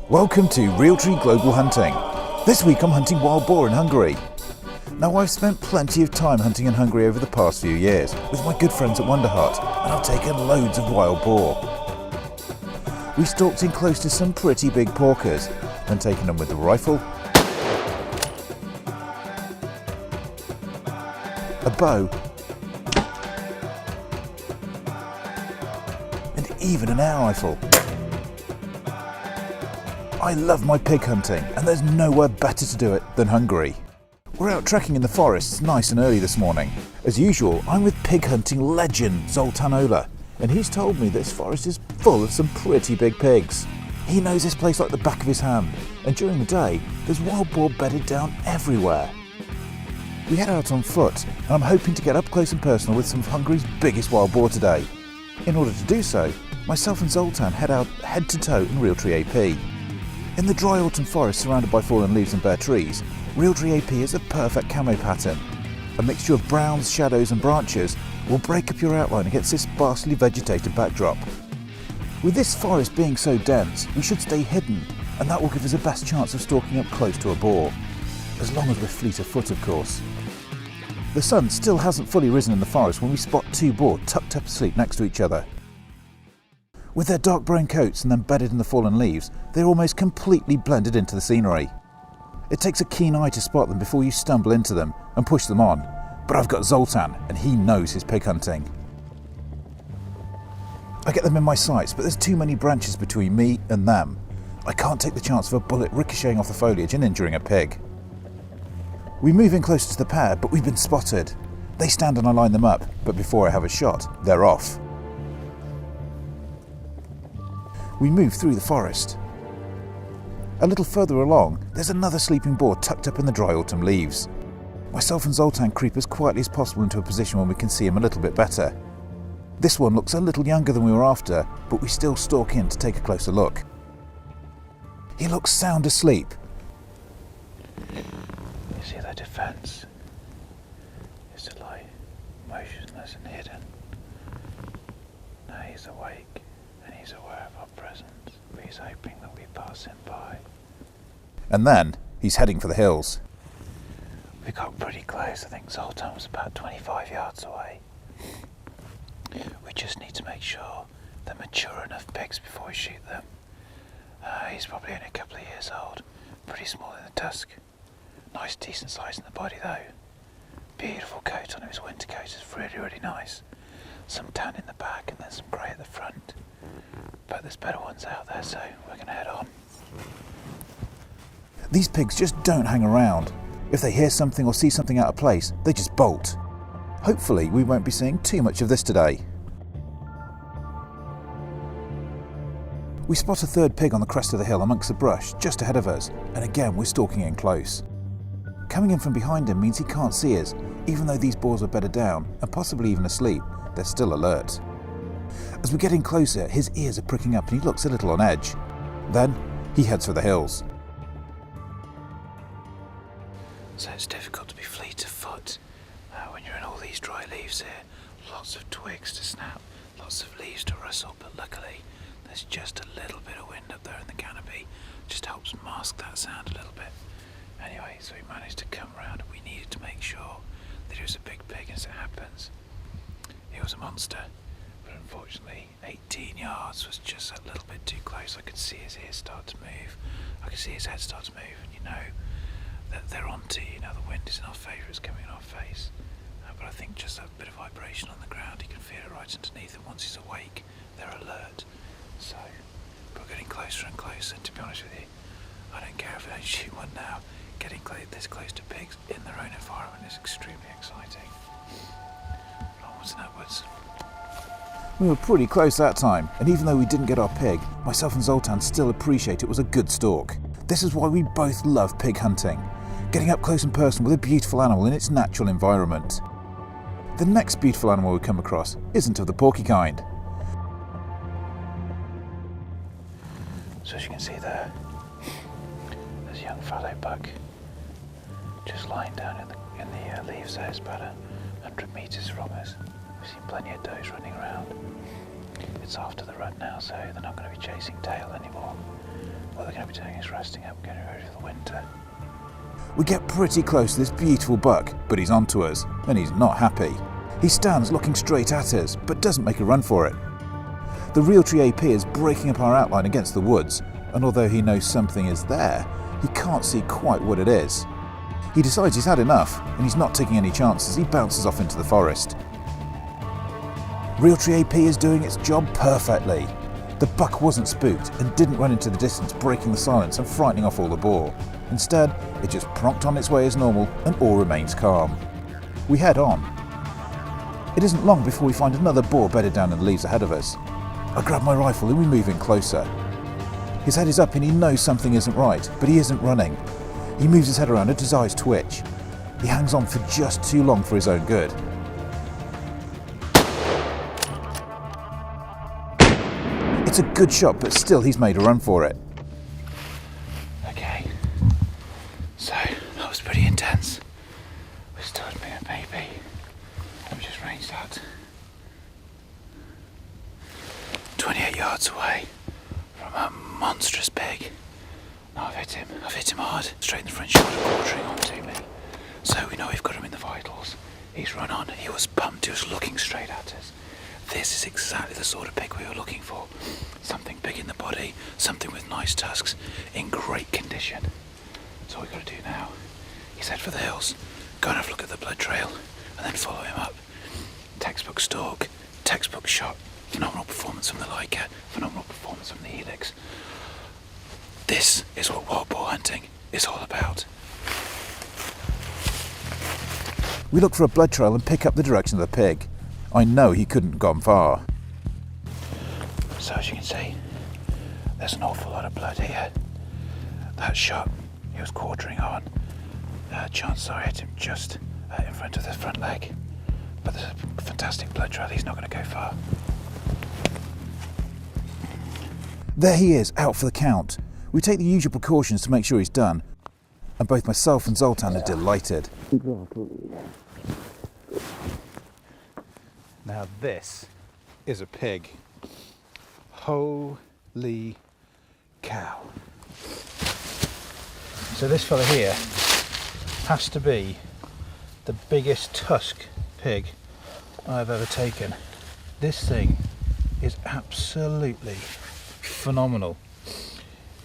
Welcome to Realtree Global Hunting. This week I'm hunting wild boar in Hungary. Now I've spent plenty of time hunting in Hungary over the past few years with my good friends at Wonderhut, and I've taken loads of wild boar. We stalked in close to some pretty big porkers, then taken them with the rifle, a bow, and even an air rifle. I love my pig hunting, and there's nowhere better to do it than Hungary. We're out trekking in the forests nice and early this morning. As usual, I'm with pig hunting legend Zoltan Ola, and he's told me this forest is full of some pretty big pigs. He knows this place like the back of his hand, and during the day, there's wild boar bedded down everywhere. We head out on foot, and I'm hoping to get up close and personal with some of Hungary's biggest wild boar today. In order to do so, myself and Zoltan head out head to toe in Realtree AP. In the dry autumn forest surrounded by fallen leaves and bare trees, Realtree AP is a perfect camo pattern. A mixture of browns, shadows and branches will break up your outline against this sparsely vegetated backdrop. With this forest being so dense, we should stay hidden, and that will give us the best chance of stalking up close to a boar. As long as we're fleet of foot, of course. The sun still hasn't fully risen in the forest when we spot two boar tucked up asleep next to each other. With their dark brown coats and embedded in the fallen leaves, they're almost completely blended into the scenery. It takes a keen eye to spot them before you stumble into them and push them on, but I've got Zoltan and he knows his pig hunting. I get them in my sights, but there's too many branches between me and them. I can't take the chance of a bullet ricocheting off the foliage and injuring a pig. We move in closer to the pair, but we've been spotted. They stand and I line them up, but before I have a shot, they're off. We move through the forest. A little further along, there's another sleeping boar tucked up in the dry autumn leaves. Myself and Zoltan creep as quietly as possible into a position where we can see him a little bit better. This one looks a little younger than we were after, but we still stalk in to take a closer look. He looks sound asleep. You see their defence is to lie motionless and hidden. Now he's awake. He's aware of our presence, but he's hoping that we pass him by. And then, he's heading for the hills. We got pretty close. I think Zoltan was about 25 yards away. We just need to make sure they're mature enough pigs before we shoot them. He's probably only a couple of years old, pretty small in the tusk. Nice decent size in the body though. Beautiful coat on him, his winter coat is really, really nice. Some tan in the back and then some grey at the front. But there's better ones out there, so we're going to head on. These pigs just don't hang around. If they hear something or see something out of place, they just bolt. Hopefully we won't be seeing too much of this today. We spot a third pig on the crest of the hill amongst the brush just ahead of us, and again we're stalking in close. Coming in from behind him means he can't see us, even though these boars are bedded down and possibly even asleep, they're still alert. As we get in closer, his ears are pricking up and he looks a little on edge. Then, he heads for the hills. So it's difficult to be fleet of foot when you're in all these dry leaves here. Lots of twigs to snap, lots of leaves to rustle, but luckily there's just a little bit of wind up there in the canopy. Just helps mask that sound a little bit. Anyway, so we managed to come round and we needed to make sure that it was a big pig as it happens. He was a monster. Unfortunately, 18 yards was just a little bit too close. I could see his ears start to move. I could see his head start to move, and you know that they're onto you. Now the wind is in our favour, it's coming in our face. But I think just that bit of vibration on the ground, you can feel it right underneath, and once he's awake, they're alert. So, we're getting closer and closer, and to be honest with you, I don't care if I don't shoot one now. Getting this close to pigs in their own environment is extremely exciting. Onwards and upwards. We were pretty close that time, and even though we didn't get our pig, myself and Zoltan still appreciate it was a good stalk. This is why we both love pig hunting, getting up close and personal with a beautiful animal in its natural environment. The next beautiful animal we come across isn't of the porky kind. So as you can see there, there's a young fallow buck just lying down in the leaves there. It's about 100 metres from us. We've seen plenty of does running around. It's after the rut now, so they're not going to be chasing tail anymore. What they're going to be doing is resting up, getting ready for the winter. We get pretty close to this beautiful buck, but he's onto us, and he's not happy. He stands looking straight at us, but doesn't make a run for it. The Realtree AP is breaking up our outline against the woods, and although he knows something is there, he can't see quite what it is. He decides he's had enough, and he's not taking any chances. He bounces off into the forest. Realtree AP is doing its job perfectly. The buck wasn't spooked and didn't run into the distance, breaking the silence and frightening off all the boar. Instead, it just pronked on its way as normal, and all remains calm. We head on. It isn't long before we find another boar bedded down in the leaves ahead of us. I grab my rifle and we move in closer. His head is up and he knows something isn't right, but he isn't running. He moves his head around and his eyes twitch. He hangs on for just too long for his own good. It's a good shot, but still he's made a run for it. Okay, so that was pretty intense. We stood me and Baby, and we just ranged that 28 yards away from a monstrous pig. Now I've hit him hard, straight in the front shoulder, quartering onto me. So we know we've got him in the vitals. He's run on, he was pumped, he was looking straight at us. This is exactly the sort of pig we were looking for. Something big in the body, something with nice tusks, in great condition. That's all we've got to do now. He's head for the hills, go and have a look at the blood trail, and then follow him up. Textbook stalk, textbook shot, phenomenal performance from the Leica, phenomenal performance from the Helix. This is what wild boar hunting is all about. We look for a blood trail and pick up the direction of the pig. I know he couldn't have gone far. So as you can see, there's an awful lot of blood here. That shot, he was quartering on. Chances are I hit him just in front of the front leg. But there's a fantastic blood trail, he's not going to go far. There he is, out for the count. We take the usual precautions to make sure he's done, and both myself and Zoltan are delighted. Now this is a pig. Holy cow. So this fella here has to be the biggest tusk pig I've ever taken. This thing is absolutely phenomenal.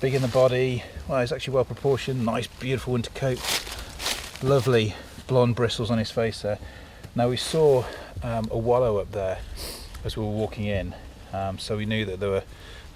Big in the body, well, he's actually well proportioned, nice beautiful winter coat, lovely blonde bristles on his face there. Now we saw a wallow up there as we were walking in, so we knew that there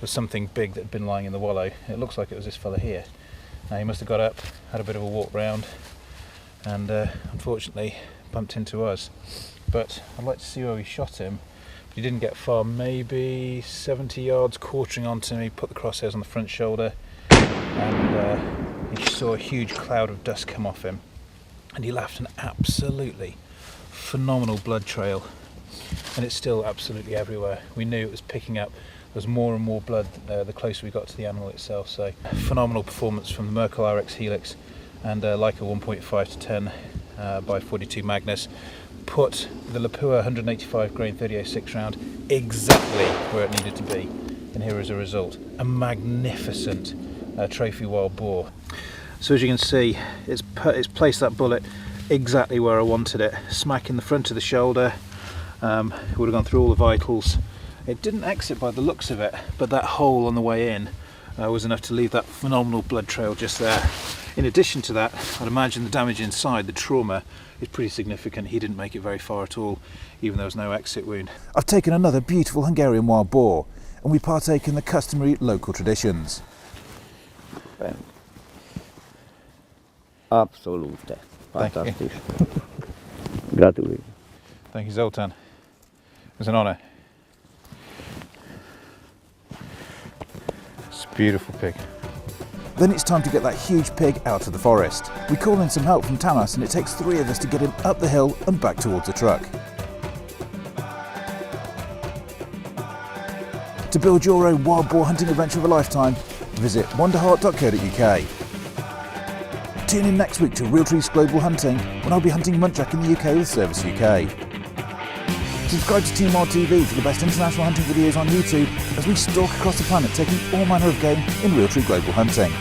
was something big that had been lying in the wallow. It looks like it was this fella here. Now he must have got up, had a bit of a walk round, and unfortunately bumped into us. But I'd like to see where we shot him. He didn't get far, maybe 70 yards, quartering onto me, put the crosshairs on the front shoulder, and he saw a huge cloud of dust come off him, and he left an absolutely phenomenal blood trail, and it's still absolutely everywhere. We knew it was picking up. There was more and more blood the closer we got to the animal itself, so phenomenal performance from the Merkel RX Helix and Leica 1.5 to 10 by 42 Magnus. Put the Lapua 185 grain 30-06 round exactly where it needed to be, and here is a result. A magnificent trophy wild boar. So as you can see, it's placed that bullet exactly where I wanted it, smack in the front of the shoulder. It would have gone through all the vitals. It didn't exit by the looks of it, but that hole on the way in was enough to leave that phenomenal blood trail just there. In addition to that, I'd imagine the damage inside, the trauma, is pretty significant. He didn't make it very far at all, even though there was no exit wound. I've taken another beautiful Hungarian wild boar, and we partake in the customary local traditions. Absolutely. Fantastic. Gratuluję. Thank you, Zoltan. It was an honour. Beautiful pig. Then it's time to get that huge pig out of the forest. We call in some help from Tamas, and it takes 3 of us to get him up the hill and back towards the truck. To build your own wild boar hunting adventure of a lifetime, visit wonderheart.co.uk. Tune in next week to Realtree's Global Hunting, when I'll be hunting muntjac in the UK with Service UK. Subscribe to Team Wild TV for the best international hunting videos on YouTube as we stalk across the planet taking all manner of game in Realtree Global Hunting.